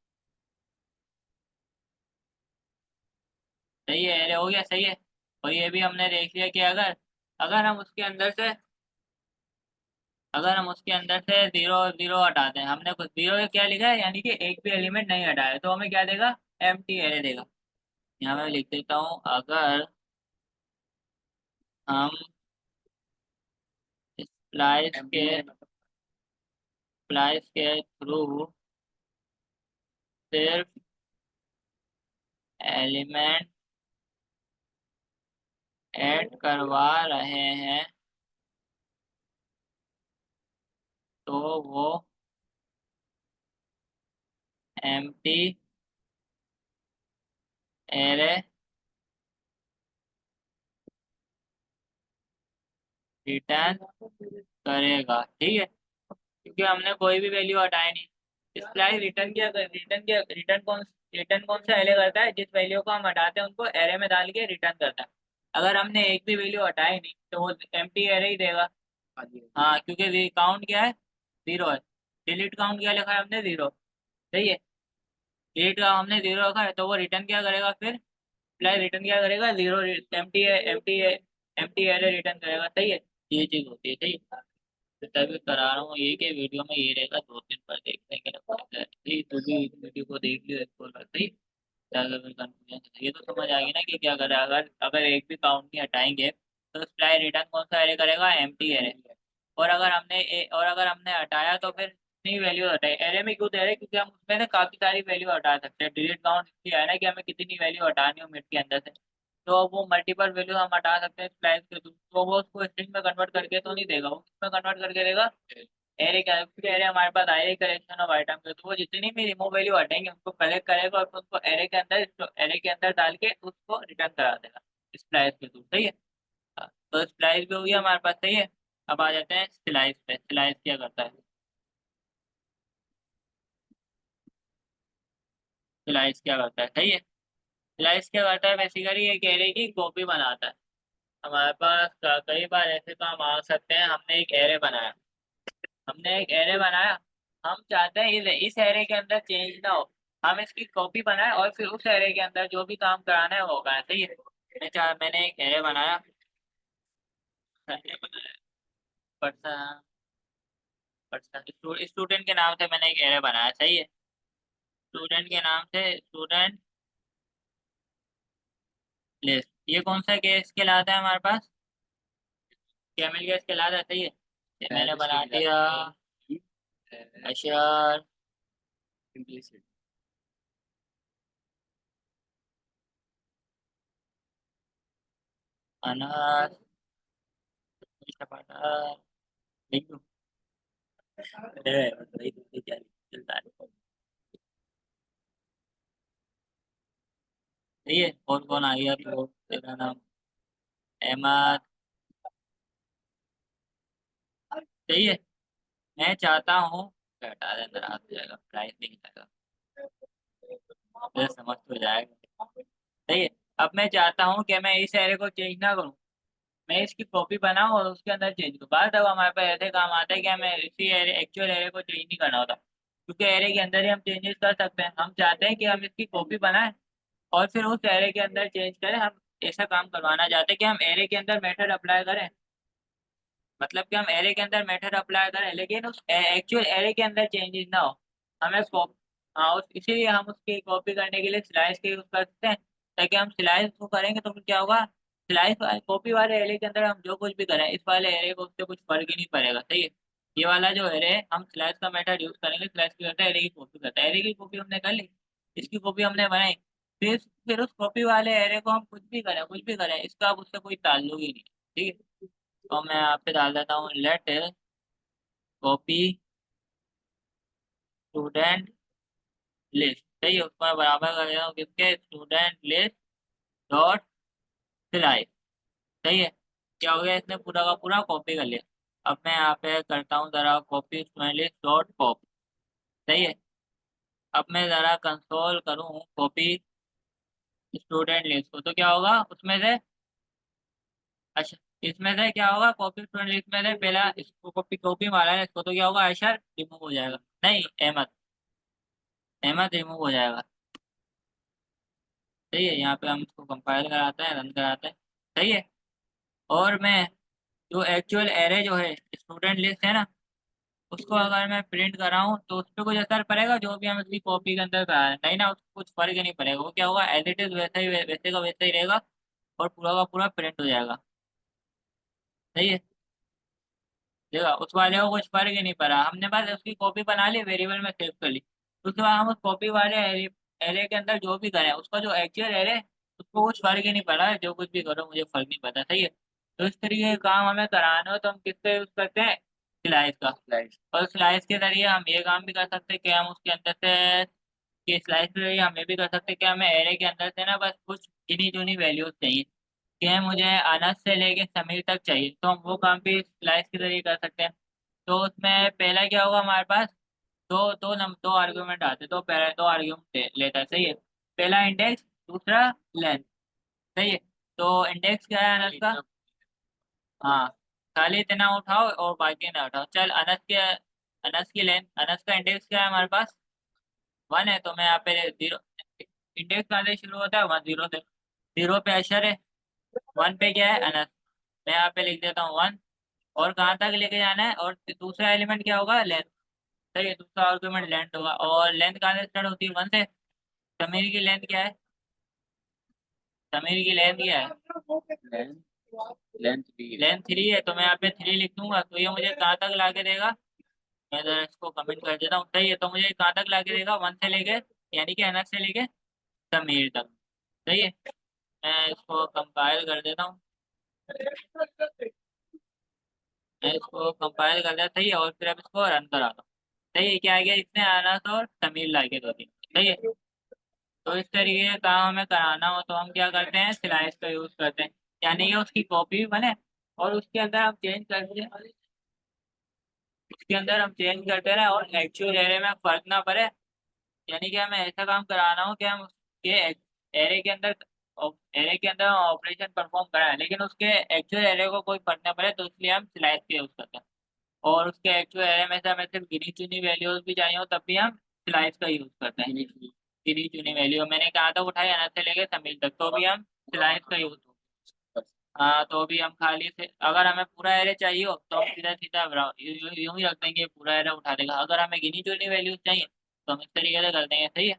[SPEAKER 1] सही है, एरे हो गया, सही है। और ये भी हमने देख लिया कि अगर अगर हम उसके अंदर से अगर हम उसके अंदर से जीरो जीरो हटाते हैं, हमने कुछ जीरो क्या लिखा है, यानी कि एक भी एलिमेंट नहीं हटाया, तो हमें क्या देगा, एम्प्टी एरे देगा। यहाँ मैं लिख देता हूँ, अगर हम स्प्लाइस के थ्रू सिर्फ एलिमेंट ऐड करवा रहे हैं, तो वो एम्प्टी एरे रिटर्न करेगा, ठीक है। क्योंकि हमने कोई भी वैल्यू हटाई नहीं। स्प्लाइस रिटर्न कौन सा एरे करता है, जिस वैल्यू को हम हटाते हैं उनको एरे में डाल के रिटर्न करता है। अगर हमने एक भी वैल्यू हटाई नहीं तो वो एम्प्टी एरे ही देगा। हाँ, क्योंकि काउंट क्या है, जीरो है। डिलीट काउंट क्या लिखा है हमने, जीरो, सही है। डिलीट का हमने जीरो रखा है, तो वो रिटर्न क्या करेगा फिर, प्लस रिटर्न क्या करेगा, जीरो, एम्प्टी है, एम्प्टी एरे रिटर्न करेगा, सही है। ये चीज होती है, सही है। तो तभी करा रहा हूँ ये कि वीडियो में ये रहेगा, दो तीन बार देखने के लिए पड़ेगा, ठीक, तो भी इस वीडियो को देख लियो एक बार, सही। अगर फिर कंफ्यूजन ये तो समझ आ गई ना कि क्या करें, अगर अगर एक भी काउंट नहीं हटाएंगे तो स्प्लाई रिटर्न कौन सा एरे करेगा, एम्प्टी एरे। और अगर हमने हटाया तो फिर कितनी वैल्यू हटाई, एरे में क्यों दे रहे हैं, क्योंकि हम उसमें ना काफी सारी वैल्यू हटा सकते हैं। डिलीट काउंट इसलिए है ना कि हमें कितनी वैल्यू हटानी हो मिड के अंदर से, तो वो मल्टीपल वैल्यू हम हटा सकते हैं स्प्लाइस के थ्रू। तो वो उसको स्ट्रिंग में कन्वर्ट करके तो नहीं देगा, वो किसमें कन्वर्ट करके देगा, एरे का। क्योंकि एरे हमारे पास आएगा कलेक्शन ऑफ आइटम के, तो वो जितनी भी रिमूव वैल्यू हटेंगे उनको कलेक्ट करेगा और उसको एरे के अंदर डाल के उसको रिटर्न करा देगा स्प्लाइस के थ्रू, सही है। हाँ, तो स्प्लाइस भी हो गया हमारे पास, सही है। अब आ जाते हैं स्लाइस पे। स्लाइस क्या करता है, स्लाइस क्या करता है, सही है। स्लाइस क्या करता है, बेसिकली एक एरे की कॉपी बनाता है। हमारे पास कई बार ऐसे काम आ सकते हैं, हमने एक एरे बनाया, हम चाहते हैं इस एरे के अंदर चेंज ना हो, हम इसकी कॉपी बनाए और फिर उस एरे के अंदर जो भी काम कराना है वो कराए, सही है। मैंने एक एरे बनाया, पर्सन पर्सन स्टूडेंट के नाम से मैंने एक एरे बनाया, सही है। स्टूडेंट के नाम से स्टूडेंट लिस्ट, ये कौन सा केस कहलाता है हमारे पास, कैमल केस कहलाता है, सही है। ये मैंने बना दिया अशर अनस टमाटर लिख दूं? क्या चलता है, सही है। और कौन आ गया, तो तेरा नाम अहमद, सही है। मैं चाहता हूँ, हटा दे, अंदर आ जाएगा, प्राइस नहीं जाएगा, फिर समझ तो जाएगा, सही है। अब मैं चाहता हूँ कि मैं इस एरे को चेंज ना करूँ, मैं इसकी कॉपी बनाऊं और उसके अंदर चेंज करूँ। बाद अब हमारे पास ऐसे काम आता है कि हमें इसी एरे एक्चुअल एरे को चेंज नहीं करना होता, क्योंकि एरे के अंदर ही हम चेंजेस कर सकते हैं। हम चाहते हैं कि हम इसकी कॉपी बनाएं और फिर उस एरे के अंदर चेंज करें। हम ऐसा काम करवाना चाहते हैं कि हम एरे के अंदर मेथड अप्लाई करें, मतलब कि हम एरे के अंदर मेथड अप्लाई करें लेकिन उस एक्चुअल एरे के अंदर चेंजेस ना हो। हमें हाँ, इसीलिए हम उसकी कॉपी करने के लिए स्लाइस का यूज करते हैं, ताकि हम स्लाइस को करेंगे तो फिर क्या होगा, स्लाइस कॉपी वाले एरे के अंदर हम जो कुछ भी करें इस वाले एरे को उससे कुछ फर्क ही नहीं पड़ेगा, सही है। ये वाला जो एरे है हम स्लाइस का मेथड यूज करेंगे, स्लाइस की करता है एरे की कॉपी करता है, एरे की कॉपी हमने कर ली, इसकी कॉपी हमने बनाई, फिर उस कॉपी वाले एरे को हम कुछ भी करें इसका अब उससे कोई ताल्लुक ही नहीं है, ठीक है। तो मैं यहाँ पे डाल देता हूँ, लेट कॉपी स्टूडेंट लिस्ट, सही है। उसको मैं बराबर कर देता हूँ किसके, स्टूडेंट लिस्ट डॉट सिलाई, सही है। क्या हो गया, इसने पूरा का पूरा कॉपी कर लिया। अब मैं यहाँ पे करता हूँ जरा copy student list dot copy, सही है। अब मैं जरा कंसोल करूँ कॉपी स्टूडेंट लिस्ट को, तो क्या होगा उसमें से, अच्छा इसमें से क्या होगा, कॉपी स्टूडेंट लिस्ट में से पहला इसको कॉपी कॉपी मारा है इसको, तो क्या होगा, अशर रिमूव हो जाएगा, नहीं अहमद, अहमद रिमूव हो जाएगा। सही है, यहाँ पे हम इसको कंपाइल कराते हैं, रन कराते हैं। सही है। और मैं जो एक्चुअल एरे जो है स्टूडेंट लिस्ट है ना, उसको अगर मैं प्रिंट कराऊं तो उस पर कुछ असर पड़ेगा, जो भी हम इसकी कॉपी के अंदर करा रहे हैं, नहीं ना, उसको कुछ फर्क ही नहीं पड़ेगा, वो क्या होगा एज इट इज वैसा ही वैसे का वैसा ही रहेगा, और पूरा का पूरा प्रिंट हो जाएगा। सही है। देखा, उस वाले को कुछ फर्क ही नहीं पड़ा, हमने बस उसकी कॉपी बना ली, वेरिएबल में सेव कर ली, उसके बाद हम उस कॉपी वाले एरे के अंदर जो भी करें, उसका जो एक्चुअल एरे, उसको कुछ फर्क ही नहीं पड़ा, जो कुछ भी करो मुझे फर्क नहीं पड़ता। सही है। तो इस तरीके के काम हमें कराना हो तो हम किसका यूज करते हैं, स्लाइस का।
[SPEAKER 2] स्लाइड।
[SPEAKER 1] और स्लाइस के जरिए हम ये काम भी कर सकते हैं कि हम उसके अंदर से, कि स्लाइस के जरिए हम ये भी कर सकते हैं कि हमें एरे के अंदर से ना बस कुछ गिनी चुनी वैल्यूज चाहिए, कि मुझे अनस से लेके समीर तक चाहिए, तो हम वो काम भी स्लाइस के जरिए कर सकते हैं। तो उसमें पहला क्या होगा हमारे पास, दो आर्ग्यूमेंट आते हैं, तो पहले दो आर्ग्यूमेंट लेता है। सही है। पहला इंडेक्स, दूसरा लेंथ। सही है। तो इंडेक्स क्या है अनस का, हाँ, खाली इतना उठाओ और बाकी ना उठाओ। चल अनस की लेंथ, अनस का इंडेक्स क्या है हमारे पास, 1 है, तो मैं यहाँ पे 0, इंडेक्स कहाँ से शुरू होता है, 10 से, 0 पे अशर है, 1 पे क्या है अनस, मैं यहाँ पे लिख देता हूँ 1, और कहाँ तक लेके जाना है, और दूसरा एलिमेंट क्या होगा, लेंथ। सही है, दूसरा आर्गुमेंट लेंथ होगा, और लेंथ कहाँ से स्टार्ट होती है, 1 से। समीर की लेंथ क्या है, समीर की लेंथ क्या है,
[SPEAKER 2] लेंथ, लेंथ भी है।
[SPEAKER 1] लेंथ 3 है, तो मैं यहाँ पे 3 लिख दूंगा, तो ये मुझे कहाँ तक ला के देगा, मैं जरा इसको कमेंट कर देता हूँ। सही है, तो मुझे कहाँ तक ला के देगा, 1 से लेके, यानी कि अनस से लेके समीर तक। सही है। मैं इसको कंपाइल कर देता हूँ, मैं इसको कंपाइल कर देता, सही है, और फिर अब इसको रन कराता हूँ। सही है, क्या आ गया, इसने अनस और समीर ला के दो दिए। सही है। तो इस तरीके का काम हमें कराना हो तो हम क्या करते हैं, स्लाइस का यूज करते हैं, यानी कि उसकी कॉपी भी बने, और उसके अंदर हम चेंज करते हैं, उसके अंदर हम चेंज करते रहे, और एक्चुअल एरे में फर्क ना पड़े, यानी कि हमें ऐसा काम कराना हो कि हम उसके एरे के अंदर, एरे के अंदर ऑपरेशन परफॉर्म कराएं, लेकिन उसके एक्चुअल एरे को कोई फर्क ना पड़े, तो इसलिए हम स्लाइस का यूज करते हैं। और उसके एक्चुअल एरे में से हमें सिर्फ गिनी चुनी वैल्यूज भी चाहिए हो, तब भी हम स्लाइस का यूज करते हैं। गिनी चुनी वैल्यू मैंने कहा था उठाई अनंत से लेके समीर तक, तो भी हम स्लाइस का यूज, हाँ, तो भी हम खाली से, अगर हमें पूरा एरे चाहिए हो तो हम सीधा सीधा यूं ही रख देंगे, पूरा एरे उठा देगा। अगर हमें गिनी चुनी वैल्यूज चाहिए तो हम इस तरीके से कर देंगे। सही है।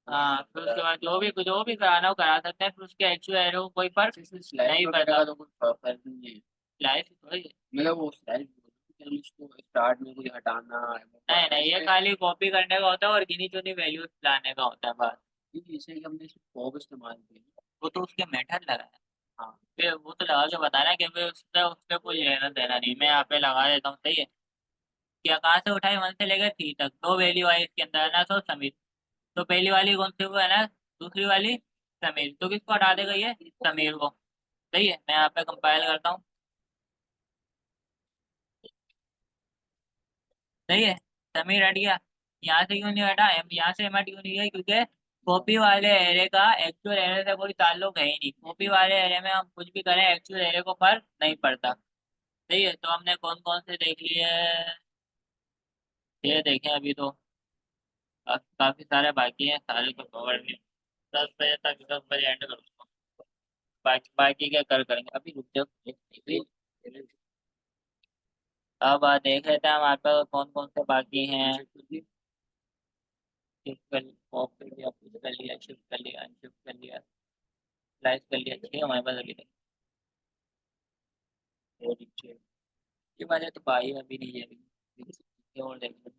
[SPEAKER 1] हाँ, फिर उसके बाद जो भी कराना हो करा सकते हैं, फिर उसके एक्चुअल एरे को कोई फर्क
[SPEAKER 2] स्लाइड
[SPEAKER 1] नहीं
[SPEAKER 2] वगैरह
[SPEAKER 1] पड़ता।
[SPEAKER 2] का तो कुछ फर्क नहीं है।
[SPEAKER 1] स्लाइस थोड़ी है।
[SPEAKER 2] मतलब वो स्लाइड हम इसको स्टार्ट में कोई हटाना है
[SPEAKER 1] नहीं नहीं, ये खाली कॉपी करने का होता है और गिनी चुनी वैल्यूज लाने का होता है बस।
[SPEAKER 2] जैसे कि हमने इसको फॉर्म इस्तेमाल किया।
[SPEAKER 1] वो तो उसके मेथड लगा है।
[SPEAKER 2] हाँ।
[SPEAKER 1] फिर वो तो लगा के बताना कि भाई उससे कोई लेना देना नहीं, मैं यहाँ पे लगा देता हूँ। सही है। क्या कहाँ से उठाई, 1 से लेकर 3 तक, दो वैल्यू आई इसके अंदर, अनस और समीर। तो पहली वाली कौन सी हुई, अनस, दूसरी वाली समीर, तो किसको हटा देगा ये, समीर को। सही है, मैं यहाँ पे कंपाइल करता हूँ। सही है, समीर हट गया। यहाँ से क्यों नहीं हटा, यहाँ से हट क्यों नहीं गया, क्योंकि कॉपी वाले एरे का एक्चुअल एरे से कोई ताल्लुक है ही नहीं, कॉपी वाले एरे में हम कुछ भी करें एक्चुअल एरे को फर्क नहीं पड़ता। सही है, तो हमने कौन कौन से देख लिए, ये देखें अभी तो, काफी सारे बाकी हैं, सारे को कवर नहीं, 10 बजे तक, 10 बजे एंड करो उसको। बाकी क्या कर करेंगे, अभी रुक जाओ अब देख लेते हैं हमारे पास कौन कौन से बाकी हैं। शिफ्ट कर, ऑफ कर लिया, पुश कर लिया, शिफ्ट कर लिया, अनशिफ्ट कर लिया, स्लाइस कर लिया, 6 हमारे पास अभी तक। और नीचे ये वाले तो भाई अभी नहीं है, अभी और देख लेते हैं।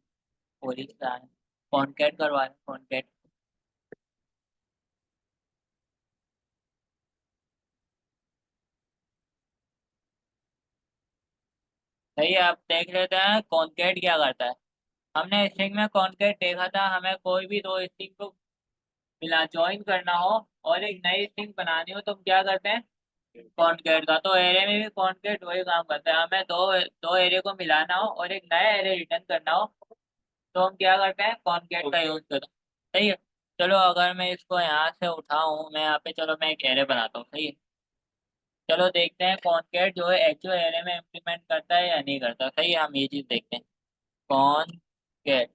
[SPEAKER 1] और इसका है कॉन्कैट करवा रहे हैं, कॉन्कैट। सही है, अब देख लेते हैं कॉन्कैट क्या करता है। हमने स्ट्रिंग में कॉन्कैट देखा था, हमें कोई भी दो स्ट्रिंग को मिला ज्वाइन करना हो और एक नई स्ट्रिंग बनानी हो, तो हम क्या करते हैं, कॉन्कैट का। तो एरे में भी कॉन्कैट वही काम करता है, हमें दो दो एरे को मिलाना हो और एक नया एरे रिटर्न करना हो, तो हम क्या करते हैं, कॉन्कैट का यूज करते हैं। सही है। चलो अगर मैं इसको यहाँ से उठाऊं, मैं यहाँ पे, चलो मैं एक एरे बनाता हूँ, सही है। चलो देखते हैं कॉनकेट जो है एक्चुअल एरे में इम्प्लीमेंट करता है या नहीं करता, सही है। हम ये चीज देखते हैं, कॉनकेट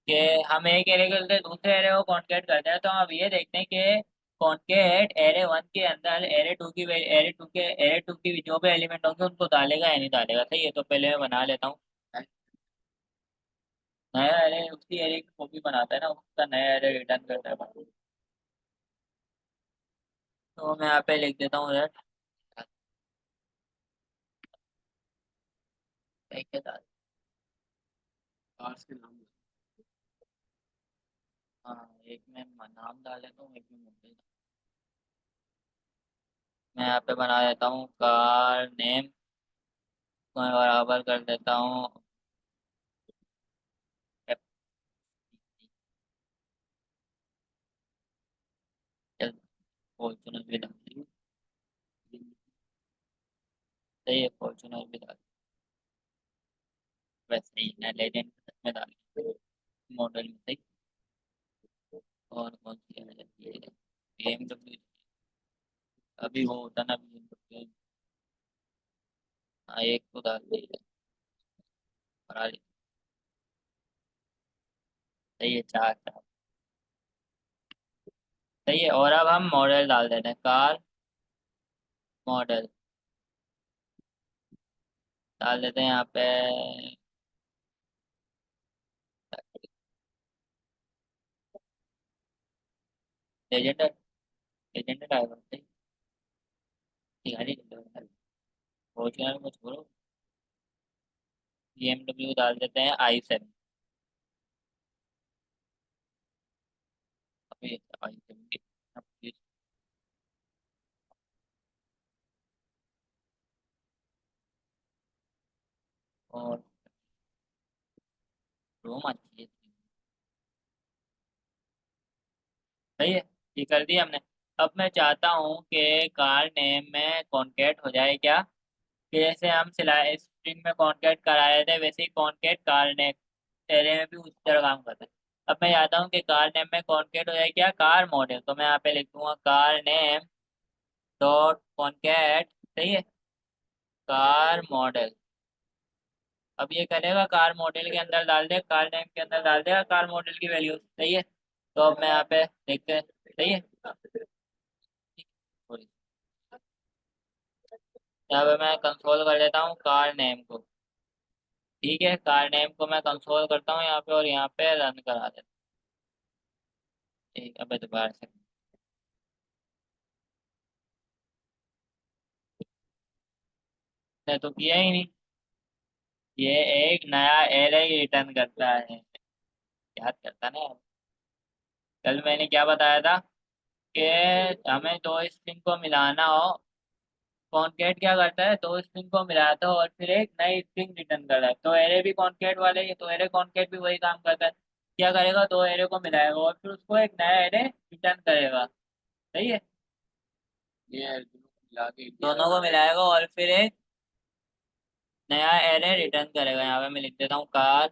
[SPEAKER 1] के, हम एक एरे के चलते दूसरे एरे को कॉन्केट करते हैं, तो हम ये देखते हैं कि कॉन्केट एरे वन के अंदर एरे टू की जो भी एलिमेंट होंगे उनको डालेगा या नहीं डालेगा, सही है। तो पहले मैं बना लेता हूँ नया एरे, उसी एरे की कॉपी बनाता है ना, उसका नया एरे रिटर्न करता है। तो मैं यहाँ पे लिख देता हूँ रेट,
[SPEAKER 2] क्लास के नाम।
[SPEAKER 1] हाँ एक में नाम डाल देता हूँ, एक में मॉडल। मैं यहाँ पे बना देता हूँ कार नेम, मैं बराबर कर देता हूँ फॉर्चुनर भी डाल दी, सही है, फॉर्चुनर भी डाल, वैसे ही है लेजेंड में डाल, मॉडल में सही। और कौन सी आ जाती है, BMW, अभी वो होता ना BMW। हाँ एक तो डाल दी है, फरारी, सही है, चार चार, सही है। और अब हम मॉडल डाल देते हैं, कार मॉडल डाल देते हैं यहाँ पे, लेजेंडर, लेजेंडर आएगा सही, दिखाई फॉर्चुनर को छोड़ो, BMW डाल देते हैं i7, अभी i7 और रोम अच्छी है, सही है, ये कर दिया हमने। अब मैं चाहता हूँ कि कार नेम में कॉन्केट हो जाए क्या, कि जैसे हम सिलाई स्प्रिंग में कॉन्केट कराए थे वैसे ही कॉन्केट कार नेम तेरे में भी उसी तरह काम करता है। अब मैं चाहता हूँ कि कार नेम में कॉन्केट हो जाए क्या, कार मॉडल, तो मैं यहाँ पे लिख दूंगा कार नेम डॉट कॉन्केट, सही है, कार मॉडल। अब ये करेगा कार मॉडल के अंदर डाल दे, कार नेम के अंदर डाल देगा कार मॉडल की वैल्यू, सही है। तो अब मैं यहाँ पे देखते हैं, सही है। Sorry। यहाँ पे मैं कंसोल कर देता हूँ कार नेम को, ठीक है, कार नेम को मैं कंसोल करता हूँ यहाँ पे और यहाँ पे रन करा देता हूँ, ठीक है। अब दोबारा से मैं तो किया ही नहीं, ये एक नया एरे रिटर्न करता है, याद करता ना। कल मैंने क्या बताया था कि हमें दो स्ट्रिंग को मिलाना हो, कॉन्केट क्या करता है, दो स्ट्रिंग को मिलाता है और फिर एक नई स्ट्रिंग रिटर्न करता है। तो एरे भी कॉन्केट वाले ही, तो एरे कॉन्केट भी वही काम करता है, क्या करेगा, दो एरे को मिलाएगा और फिर उसको एक नया एरे रिटर्न करेगा, सही है।
[SPEAKER 2] ये मिला के
[SPEAKER 1] दोनों को मिलाएगा और फिर एक नया एरे रिटर्न करेगा। यहाँ पे मैं लिख देता हूँ कार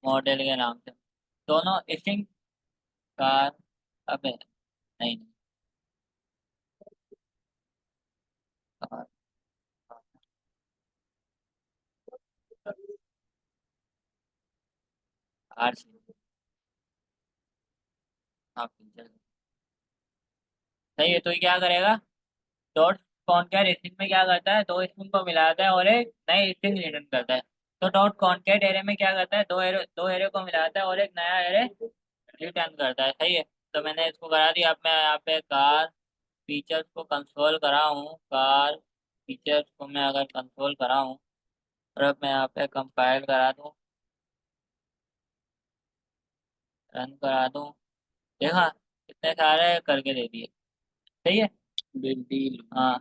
[SPEAKER 1] मॉडल के नाम से, दोनों स्ट्रिंग कार, अब नहीं, कार, कार से, हाँ फीचर, सही है। तो ये क्या करेगा, डॉट कॉनकैट स्ट्रिंग में क्या करता है, दो स्ट्रिंग को मिलाता है और एक नई स्ट्रिंग रिटर्न करता है। तो डॉट कॉनकैट एरे में क्या करता है, दो एरे को मिलाता है और एक नया एरे रिटर्न करता है, सही है। तो मैंने इसको करा दिया। अब मैं यहाँ पे कार फीचर्स को कंसोल करा हूँ, कार फीचर्स को मैं अगर कंसोल करा हूँ और अब मैं यहाँ पे कंपाइल करा दूँ, रन करा दूँ, देखा कितने सारे करके दे दिए, सही है।
[SPEAKER 2] Big deal.
[SPEAKER 1] हाँ,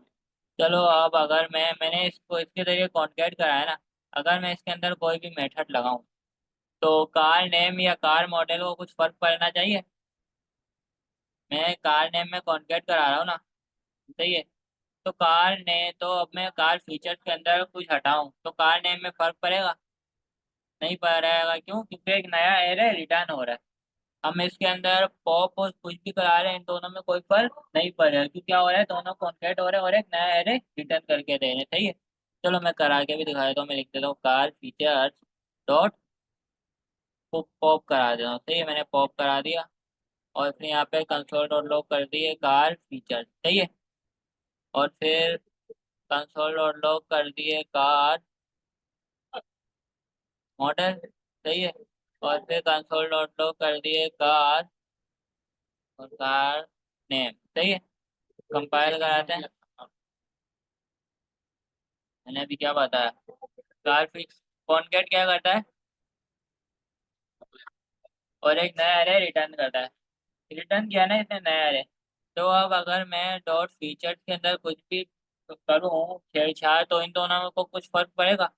[SPEAKER 1] चलो अब अगर मैंने इसको इसके जरिए कॉन्केट करा है ना, अगर मैं इसके अंदर कोई भी मेथड लगाऊं तो कार नेम या कार मॉडल को कुछ फर्क पड़ना चाहिए। मैं कार नेम में कॉन्केट करा रहा हूँ ना, सही है। तो कार ने तो अब मैं कार फीचर्स के अंदर कुछ हटाऊं तो कार नेम में फर्क पड़ेगा, नहीं पड़ रहेगा, क्यों, क्योंकि एक नया एरे रिटर्न हो रहा है, हम इसके अंदर पॉप और कुछ भी करा रहे हैं, इन दोनों में कोई फर्क नहीं पड़ेगा, क्योंकि क्या हो रहा है, दोनों कॉन्केट हो रहे हैं और एक नया एरे रिटर्न करके दे रहे हैं। सही है, चलो मैं करा के भी दिखा देता हूँ। मैं लिख देता हूँ कार फीचर्स डॉट पॉप करा देता हूँ। सही है, मैंने पॉप करा दिया और फिर यहाँ पे कंसोल डॉट लॉग कर दिए कार फीचर। सही है, और फिर कंसोल डॉट लॉग कर दिए कार मॉडल। सही है, और फिर कंसोल डॉट लॉग कर दिए कार और कार नेम। सही है, कंपाइल कराते हैं। मैंने अभी क्या बताया, कार फिक्स कॉनकेट क्या करता है, और एक नया एरे रिटर्न करता है। रिटर्न किया ना इसने नया एरे, तो अब अगर मैं डॉट फीचर्स के अंदर कुछ भी करूँ छेड़छाड़, तो इन दोनों में को कुछ फर्क पड़ेगा?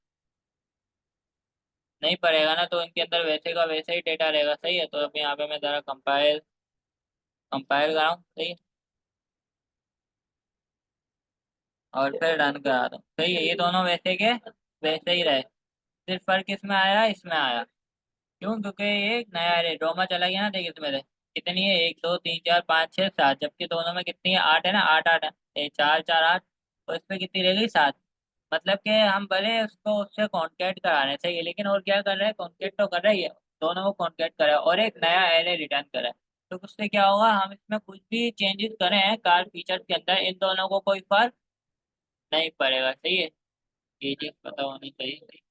[SPEAKER 1] नहीं पड़ेगा ना, तो इनके अंदर वैसे का वैसे ही डेटा रहेगा। सही है, तो अभी यहाँ पे मैं जरा कंपाइल कंपाइल कराऊँ। सही है, और फिर रन करा दूँ। सही है, ये दोनों वैसे के वैसे ही रहे, सिर्फ फर्क इसमें आया, इसमें आया। क्यों? क्योंकि ये एक नया है, रोमा चला गया ना। देखिए इसमें से कितनी है, 1 2 3 4 5 6 7, जबकि दोनों में कितनी है, 8 है ना, 8 8 है। 4 4 8, तो इसमें कितनी रह गई, 7। मतलब कि हम भले उसको उससे कॉन्टेक्ट कराने चाहिए, लेकिन और क्या कर रहे हैं, कॉन्टेक्ट तो कर रहे ही है, दोनों को कॉन्टेक्ट करा है और एक नया एरे रिटर्न करा है। तो उससे क्या होगा, हम इसमें कुछ भी चेंजेस करें हैं कार फीचर के अंदर, इन दोनों को कोई फर्क नहीं पड़ेगा। सही है, ये चीज पता होनी चाहिए।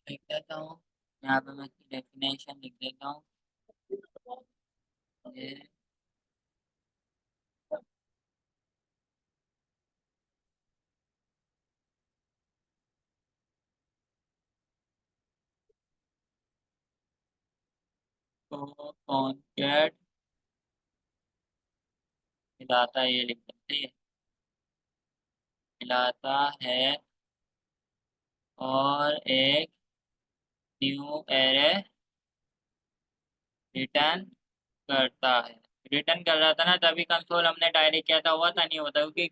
[SPEAKER 1] लिख देता हूँ यहाँ पे, मैं डेफिनेशन लिख देता हूँ। ये तो कॉन्केट मिलाता है, ये लिख सकते हैं, मिलाता है और एक न्यू एरे रिटर्न करता है। रिटर्न कर रहा था ना, तभी कंसोल हमने डायरेक्ट किया था, हुआ था नहीं होता, क्योंकि